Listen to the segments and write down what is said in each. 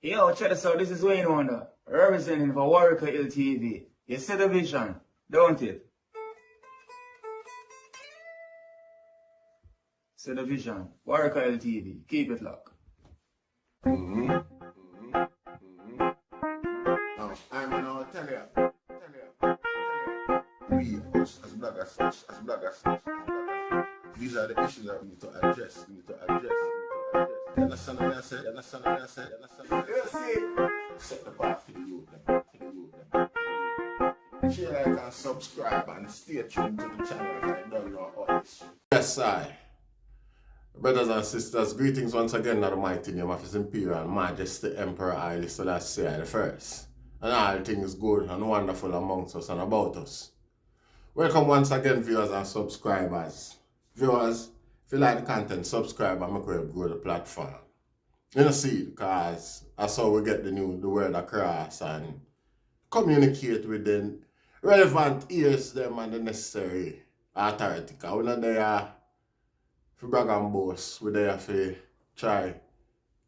Yo, check this out. This is Wayne Wonder, representing for Warrior TV. You see the vision, don't it? See the vision. Warrior TV. Keep it locked. Now, I'm gonna tell you. We, as bloggers, these are the issues that we need to address. You understand what I said? Set the bar for the youth. Share, like, and subscribe, and stay tuned to the channel. I don't know all this. Yes, I. Brothers and sisters, greetings once again in the mighty name of His Imperial Majesty Emperor Haile Selassie I the First, and all things good and wonderful amongst us and about us. Welcome once again, viewers and subscribers. Viewers, if you like the content, subscribe and make sure you grow the platform. You know, see, because that's how we get the word across and communicate with the relevant ears them and the necessary authority. Because we're not there for brag and boast, we're there for try,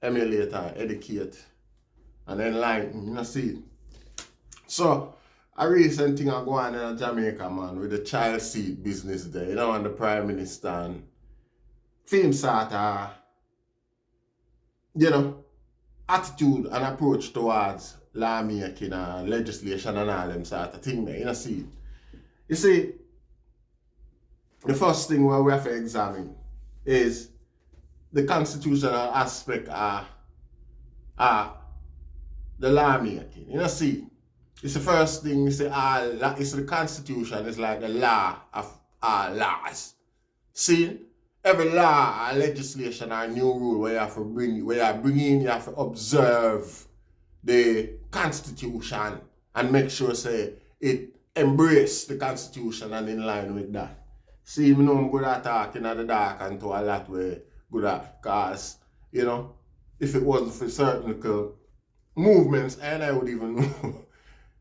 emulate and educate and enlighten, you know, see. So, a recent thing I go on in Jamaica, man, with the Childseat business there, you know, and the Prime Minister and film sort of, you know, attitude and approach towards lawmaking and legislation and all them sort of thing there, you know, see. You see, the first thing where we have to examine is the constitutional aspect of the lawmaking, you know, see. It's the first thing, it's the Constitution, it's like the law of all laws. See, every law or legislation or new rule where you have to you have to observe the Constitution and make sure say it embrace the Constitution and in line with that. See, you know I'm good at talking at the dark and to a lot where good at, because, you know, if it wasn't for certain movements, and I would even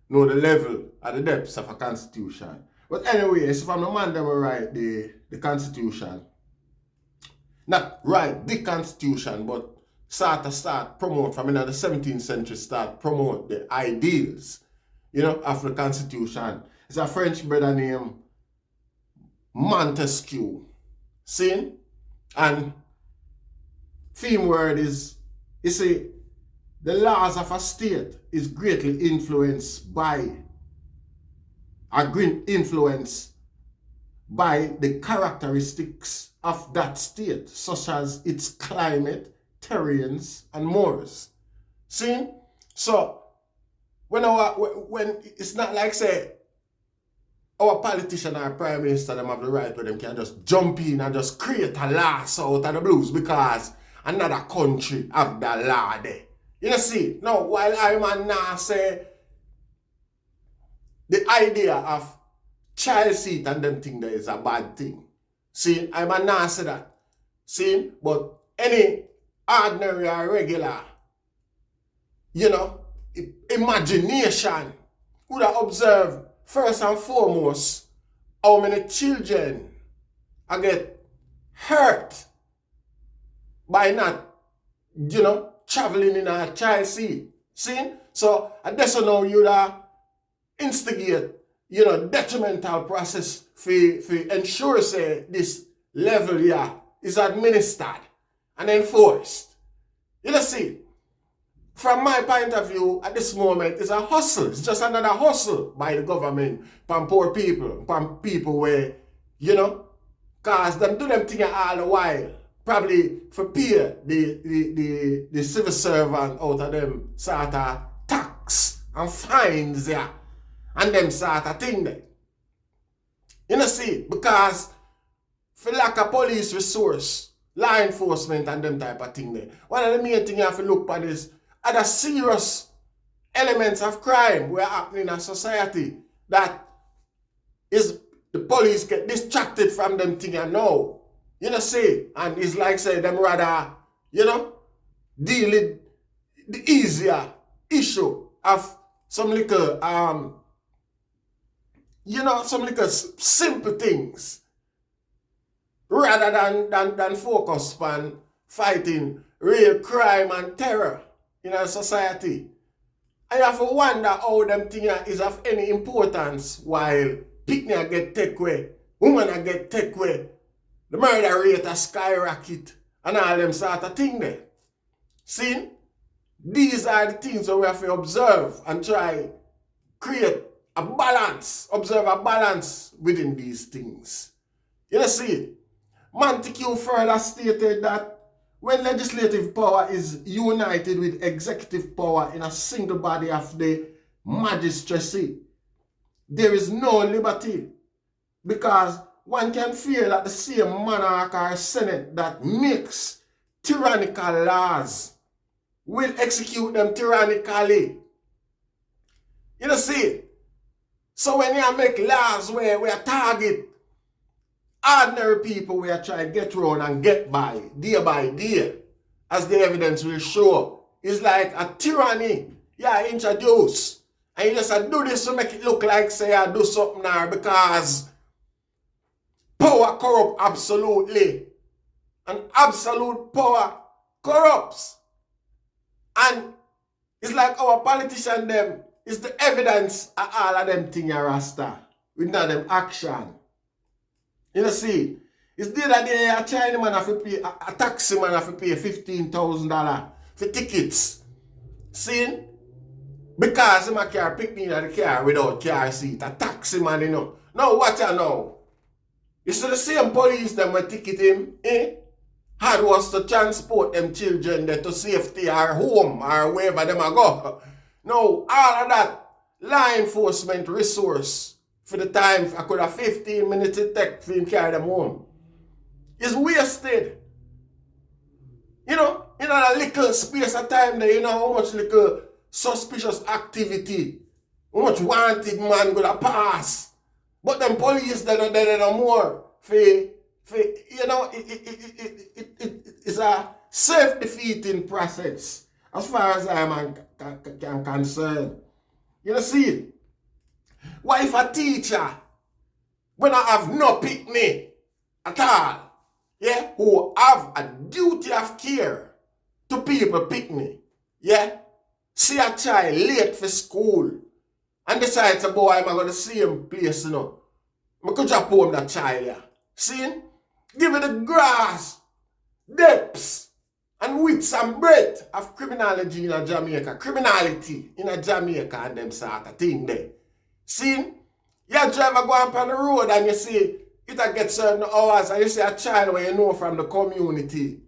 know the level at the depths of a constitution. But anyway, so from the man that will write the constitution, not write the constitution, but start promote from the 17th century, start promote the ideals, you know, of the constitution. It's a French brother named Montesquieu. See? And theme word is, you see, the laws of a state is greatly influenced by the characteristics of that state, such as its climate, terrains, and mores. See? So, when it's not like, say, our politician or prime minister, them have the right where them can just jump in and just create a law out of the blues because another country have the law there. You know, see, now, while I man now say the idea of child seat and them thing there is a bad thing. See, I man now say that. See, but any ordinary or regular, you know, imagination would have observed first and foremost how many children get hurt by not, you know, traveling in a child seat. See? So, and that's how you instigate, you know, detrimental process for ensure say this level here is administered and enforced. You know, see, from my point of view, at this moment, it's a hustle. It's just another hustle by the government, from poor people, from people where, you know, cause them do them thing all the while. Probably for pay the civil servant out of them sort of tax and fines there and them sort of thing there. You know, see, because for lack of police resource, law enforcement and them type of thing there, one of the main things you have to look at is other serious elements of crime were happening in a society that is the police get distracted from them thing and know. You know, say, and it's like say them rather, you know, deal with the easier issue of some little, you know, some little simple things rather than focus on fighting real crime and terror. in a society. I have to wonder how them things is of any importance while picnic get take away, women get take away, the murder rate a skyrocket, and all them sort of thing there. See? These are the things that we have to observe and try create a balance, observe a balance within these things. You see, Montague further stated that when legislative power is united with executive power in a single body of the magistracy, there is no liberty, because one can fear that the same monarch or senate that makes tyrannical laws will execute them tyrannically. You see? So when you make laws where we target ordinary people, we are trying to get around and get by day, as the evidence will show, it's like a tyranny you introduce. And you just do this to make it look like say I do something now, because power corrupts absolutely. And absolute power corrupts. And it's like our politician them is the evidence of all of them things you rasta. Without them action. You see, it's the other day a Chinaman have to pay, a taxi man have to pay $15,000 for tickets. See? Because he can't pick me in the car without car seat. A taxi man, you know. Now watch you know. You see the same police them will ticket him, had was to transport them children there to safety or home or wherever them are go. Now, all of that law enforcement resource for the time I could have 15 minutes to take for him carry them home is wasted. You know, in a little space of time there, you know how much little suspicious activity, how much wanted man gonna pass. But them police they're no more for you know, it's a self-defeating process as far as I'm concerned. You know, see, what if a teacher, when I have no picnic at all, yeah, who have a duty of care to people picnic, yeah, see a child late for school and decides, boy, I'm going to see him place, you know, I could just home that child, yeah. See, give it the grass, depths, and width and breadth of criminality in Jamaica. Criminality in Jamaica and them sort of thing there. See, you drive go up on the road and you see it get certain hours and you see a child where you know from the community.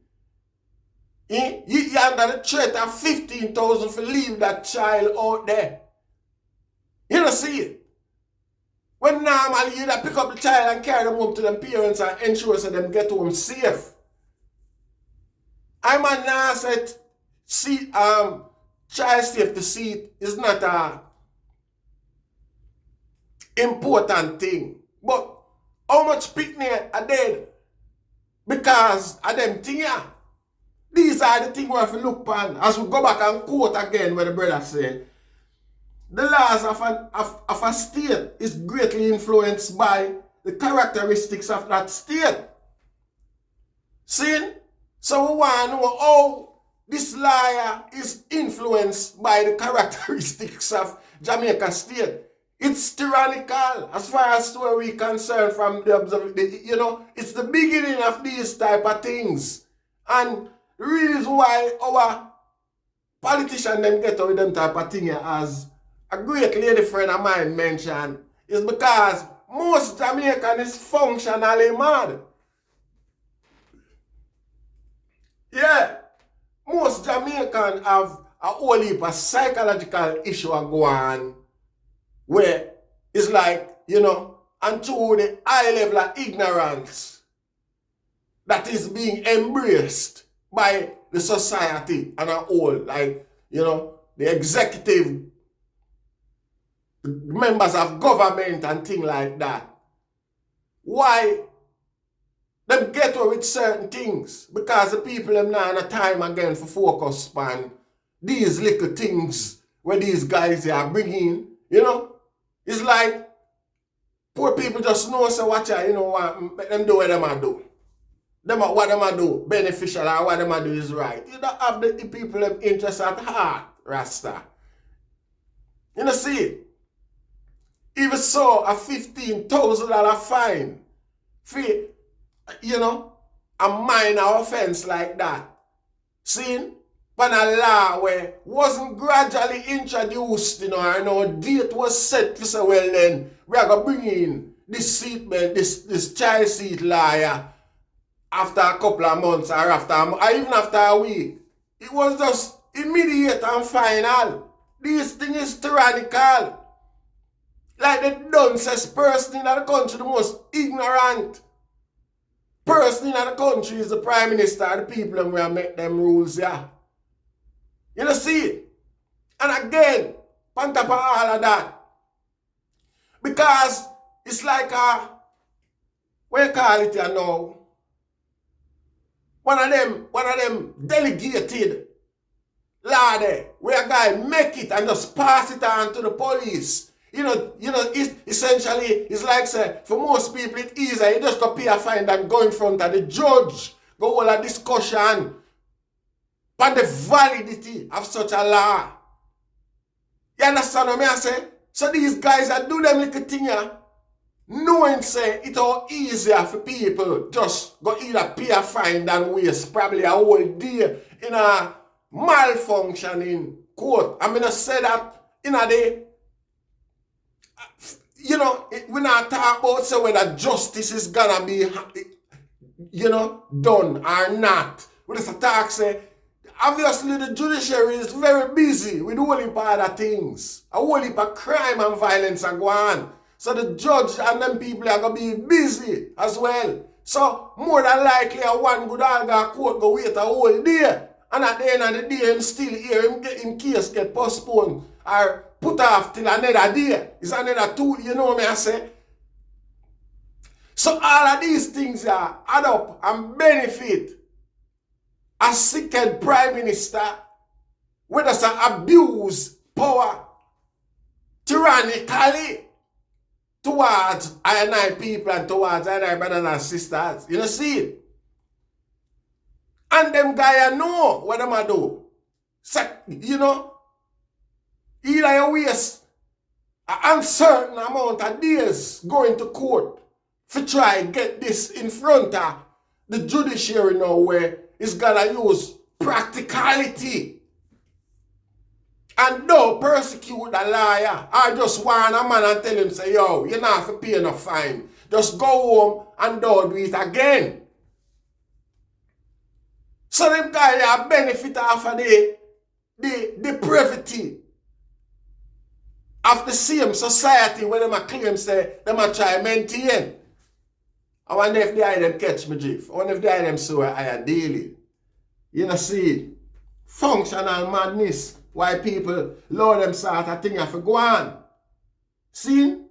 You under the threat of 15,000 for leave that child out there. You don't see it. When normally you pick up the child and carry them home to them parents and ensure so them get home safe. I'm a now said child safety seat is not a important thing. But how much picnic are dead? Because of them things here. These are the things we have to look upon. As we go back and quote again what the brother said. The laws of a state is greatly influenced by the characteristics of that state. See? So we want to know how this law is influenced by the characteristics of Jamaica state. It's tyrannical as far as where we concerned from the observation. You know, it's the beginning of these type of things. And the reason why our politicians them get with them type of thing as a great lady friend of mine mentioned is because most Jamaican is functionally mad. Yeah, most Jamaican have a whole heap of psychological issue go on where it's like, you know, and through the high level of ignorance that is being embraced by the society and a whole, like, you know, the executive, members of government and things like that. Why? Them get away with certain things because the people them now have time again for focus on these little things where these guys are bringing, you know. It's like poor people just know so watch out, you know what, make them do what them do. what them a do beneficial or what them a do is right. You don't have the people them interest at heart, Rasta. You know, see it? Even so, a $15,000 fine for, you know, a minor offense like that. See? But a law where wasn't gradually introduced, you know, and no date was set to say, well then, we are going to bring in this seatbelt, this child seat law after a couple of months or even after a week. It was just immediate and final. This thing is tyrannical. Like the dumbest person in the country, the most ignorant person in the country is the Prime Minister, the people who will make them rules, yeah. You know, see it? And again, on top of all of that, because it's like what you call it here now, one of them delegated law there, where a guy make it and just pass it on to the police. You know, it essentially, it's like, say, for most people, it's easy. You just go pay a fine and go in front of the judge, go hold a discussion on the validity of such a law. You understand what I say? So these guys that do them little thing here, knowing, say, it's all easier for people just go either pay a fine than waste probably a whole day in a malfunctioning court. I'm going to say that in a day. You know, we're not talking about so whether justice is gonna be, you know, done or not. We just talk say, obviously the judiciary is very busy with a whole heap of other things. A whole heap of crime and violence are going on. So the judge and them people are gonna be busy as well. So more than likely a one good alga court go wait a whole day. And at the end of the day, him still here, him case get postponed or put off till another day. It's another 2, you know what I say? So all of these things are add up and benefit a second prime minister with us abuse power tyrannically towards I people and towards I brothers and sisters. You know, see it? And them guys know what them a do. So, you know, either you waste an uncertain amount of days going to court to try and get this in front of the judiciary now where it's gonna use practicality and don't persecute the liar. I just want a man and tell him, say, yo, you're not have to pay no fine. Just go home and don't do it again. So them guys are benefit off of the brevity of the same society where them a claim say them a try maintain. I wonder if the eye them catch me, Jeff. I wonder if the eye them so I are daily. You know, see it? Functional madness. Why people lower them sort of thing have to go on. See?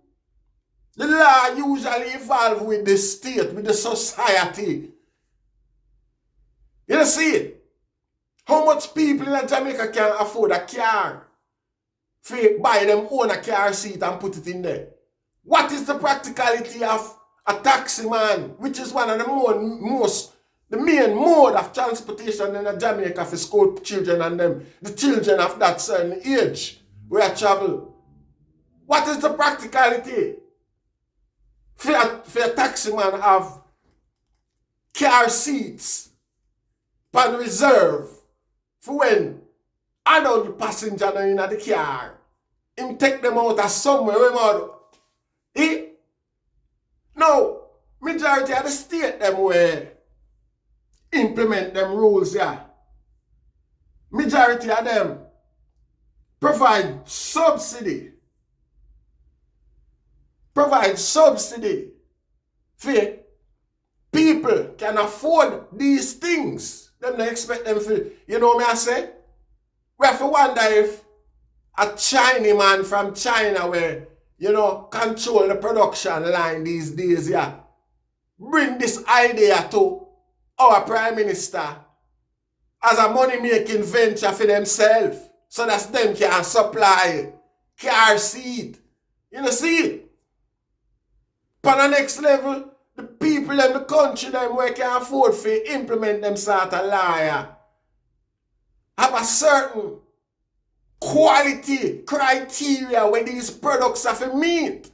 The law usually evolve with the state, with the society. You know, see it? How much people in Jamaica can afford a car? Buy them own a car seat and put it in there. What is the practicality of a taxi man, which is one of the main mode of transportation in Jamaica for school children and them, the children of that certain age where I travel? What is the practicality for a taxi man have car seats on reserve for when adult passenger in the car, him take them out of somewhere. No, majority of the state them where implement them rules, yeah. Majority of them provide subsidy. Provide subsidy for people can afford these things. Them don't expect them to, you know what I say? We have to wonder if a Chinese man from China where, you know, control the production line these days, yeah, bring this idea to our Prime Minister as a money-making venture for themselves. So that them can supply car seat. You know, see it? On the next level, the people in the country them where can afford to implement them sort of law have a certain quality criteria where these products have to meet.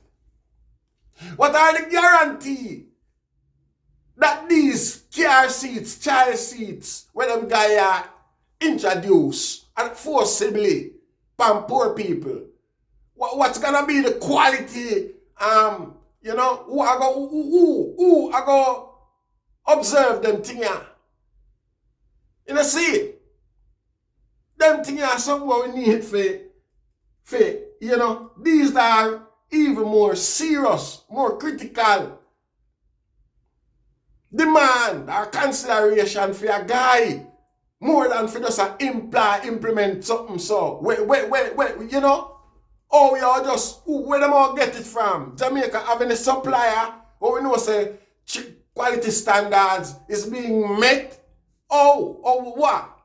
What are the guarantee that these car seats, child seats, when them guy introduce and forcibly from poor people? What's gonna be the quality? You know, who I go observe them thing here? You know, see it. Them things are something we need for, you know, these are even more serious, more critical demand or consideration for a guy more than for just implement something so. Wait, you know? Oh, we are just, where them all get it from? Jamaica having a supplier, or we know say quality standards is being met. Oh, what?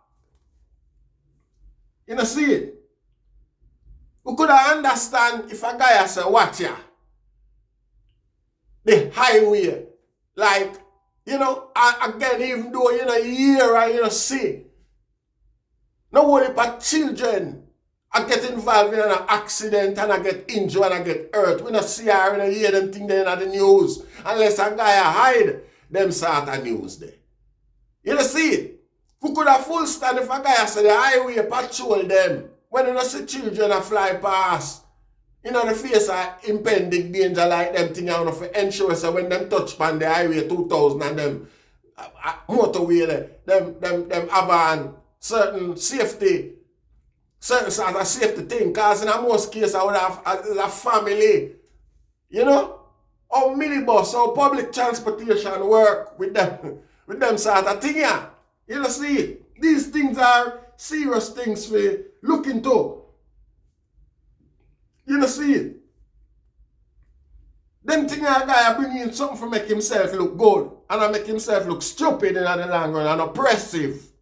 You know, see it? We could understand if a guy say, watch ya, the highway, like, you know, again, even though, you know, hear and, you know, see, no worry about children. I get involved in an accident and I get injured and I get hurt. We don't see her and hear them things there in the news unless a guy hide them sort of news there. You know, see it? We could have full stand if a guy say the highway patrol them when you don't see children fly past. You know, the face of impending danger like them thing, you know, for ensure so when them touch on the highway 2000 and them motorway them have certain safety. Certain sort of safety thing, because in most cases I would have a family, you know, how minibus, how public transportation work with them sort of thing, yeah. You know, see, these things are serious things for look into. You know, see, them things a guy bring in something to make himself look good, and make himself look stupid in the long run, and oppressive,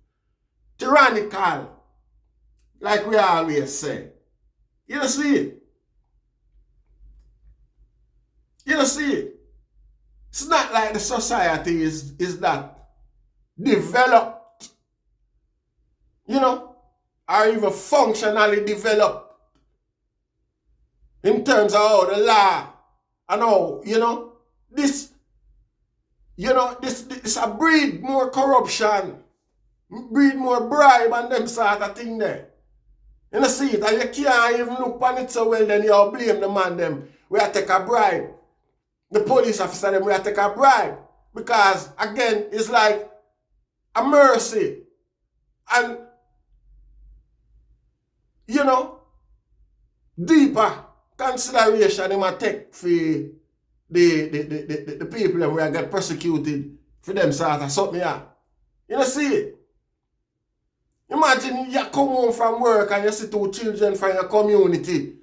tyrannical. Like we always say. You don't see it. You don't see it. It's not like the society is that developed, you know, or even functionally developed in terms of how the law and how, you know, this a breed more corruption, breed more bribe and them sort of thing there. You know, see it, and you can't even look on it so well, then you blame the man them. We have to take a bribe. The police officer them, we have to take a bribe. Because, again, it's like a mercy. And, you know, deeper consideration they might take for the people that will get persecuted for them sort of something. Yeah. You know, see it. Imagine you come home from work and you see two children from your community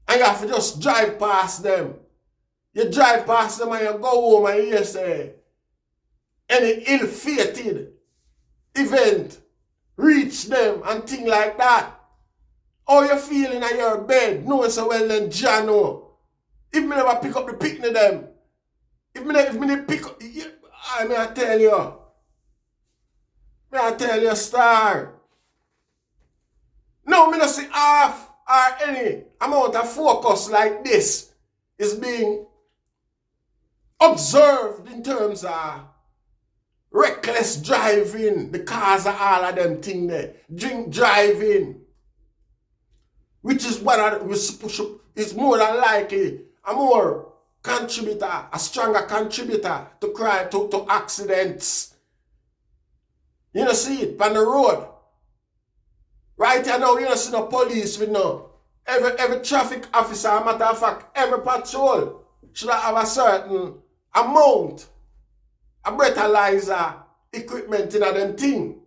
and you have to just drive past them. You drive past them and you go home and you say any ill-fated event reach them and things like that. How you feeling in your bed, knowing so well then Jano. If me never pick up the picnic them, if me pick up, I tell you. May I tell you, star? No, me not see half or any amount of focus like this is being observed in terms of reckless driving, the cars are all of them thing there, drink driving, which is what is more than likely a more contributor, a stronger contributor to crime, to accidents. You know, see it on the road. Right here now, you know, see no police with no. Every traffic officer, matter of fact, every patrol should have a certain amount of breathalyzer equipment in them thing.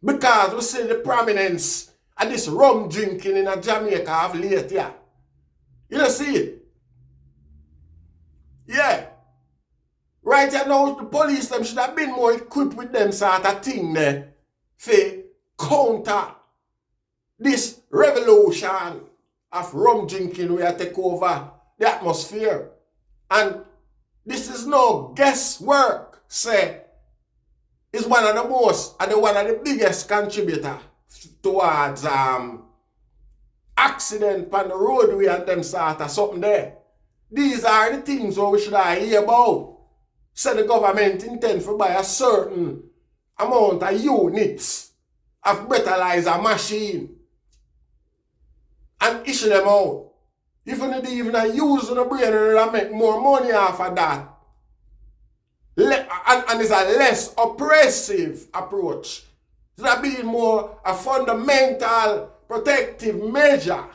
Because we see the prominence of this rum drinking in Jamaica of late here. You know, see it? Yeah. Right here now, the police them should have been more equipped with them sort of thing there for counter this revolution of rum drinking where take over the atmosphere. And This is no guesswork. Say, is one of the most and one of the biggest contributor towards accident on the roadway and them sort of something there. These are the things what we should hear about. Say the government intend to buy a certain amount of units of breathalyzer machine and issue them out. If you need even use the brain and make more money off of that. And it's a less oppressive approach. It's not being more a fundamental protective measure.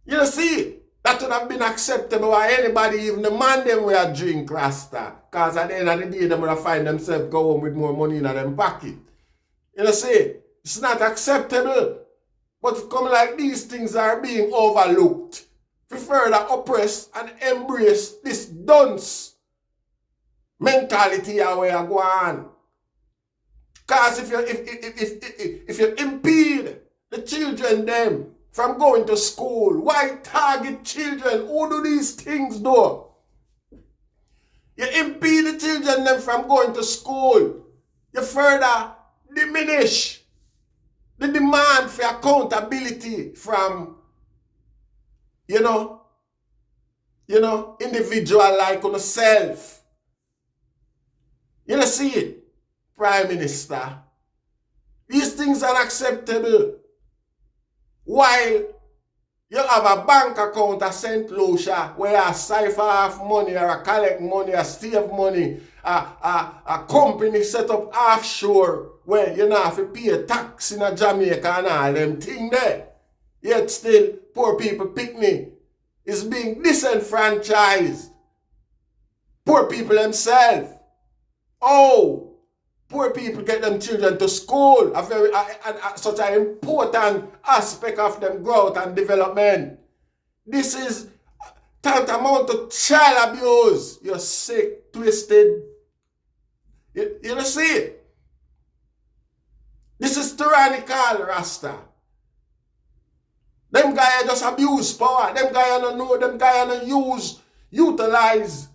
You see, that would have been acceptable by anybody, even the man them will drink Rasta. Because at the end of the day, they would have find themselves go home with more money in their pocket. You see, it's not acceptable. But it come like these things are being overlooked. We further oppress and embrace this dunce mentality where you go on. Because if you impede the children them from going to school, why target children who do these things though? You impede the children them from going to school. You further diminish the demand for accountability from, individual like on self. You see it, Prime Minister. These things are unacceptable. While you have a bank account at St. Lucia where you cipher off money or collect money or save money, a company set up offshore where you don't have to pay a tax in a Jamaica and all them things there. Yet still, poor people picnic is being disenfranchised. Poor people themselves. Oh, poor people get them children to school. Such an important aspect of them growth and development. This is tantamount to child abuse. You're sick, twisted. You don't see it. This is tyrannical, Rasta. Them guys just abuse power. Them guys don't know. Them guys don't utilize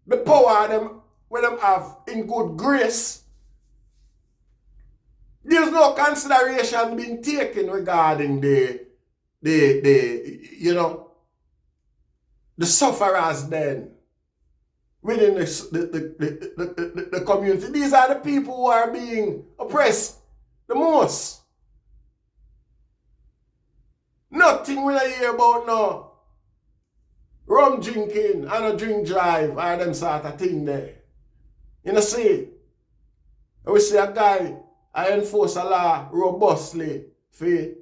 the power them when them have in good grace. There's no consideration being taken regarding the sufferers then within the community. These are the people who are being oppressed the most. Nothing will I hear about now. Rum drinking and a drink drive or them sort of thing there. You know see? We see a guy I enforce a law robustly for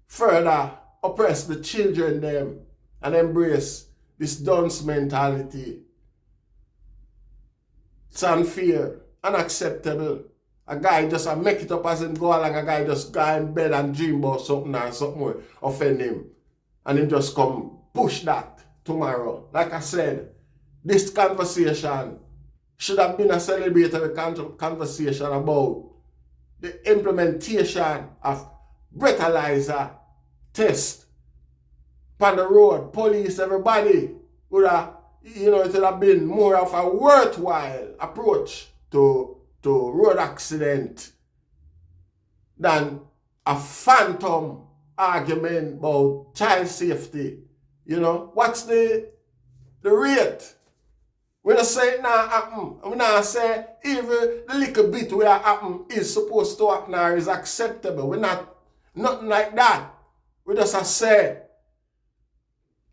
further oppress the children them and embrace this dunce mentality. It's unfair, unacceptable. A guy just make it up as him go along, a guy just go in bed and dream about something and something will offend him. And him just come push that tomorrow. Like I said, this conversation should have been a celebratory conversation about the implementation of breathalyzer test on the road. Police, everybody would have, it would have been more of a worthwhile approach to road accident than a phantom argument about child safety. What's the rate? We don't say it now happen. We not say even the little bit where happen is supposed to happen or is acceptable. We're not nothing like that. We just say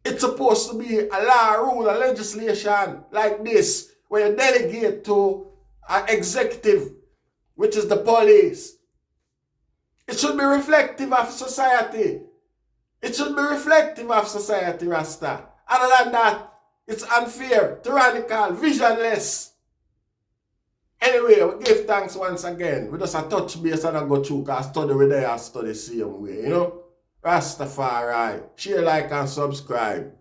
it's supposed to be a law, rule, a legislation like this where you delegate to an executive, which is the police. It should be reflective of society. It should be reflective of society, Rasta. Other than that, it's unfair, tyrannical, visionless. Anyway, we give thanks once again. We just a touch base and I go through because study with there, study same way, Rastafari. Share, like, and subscribe.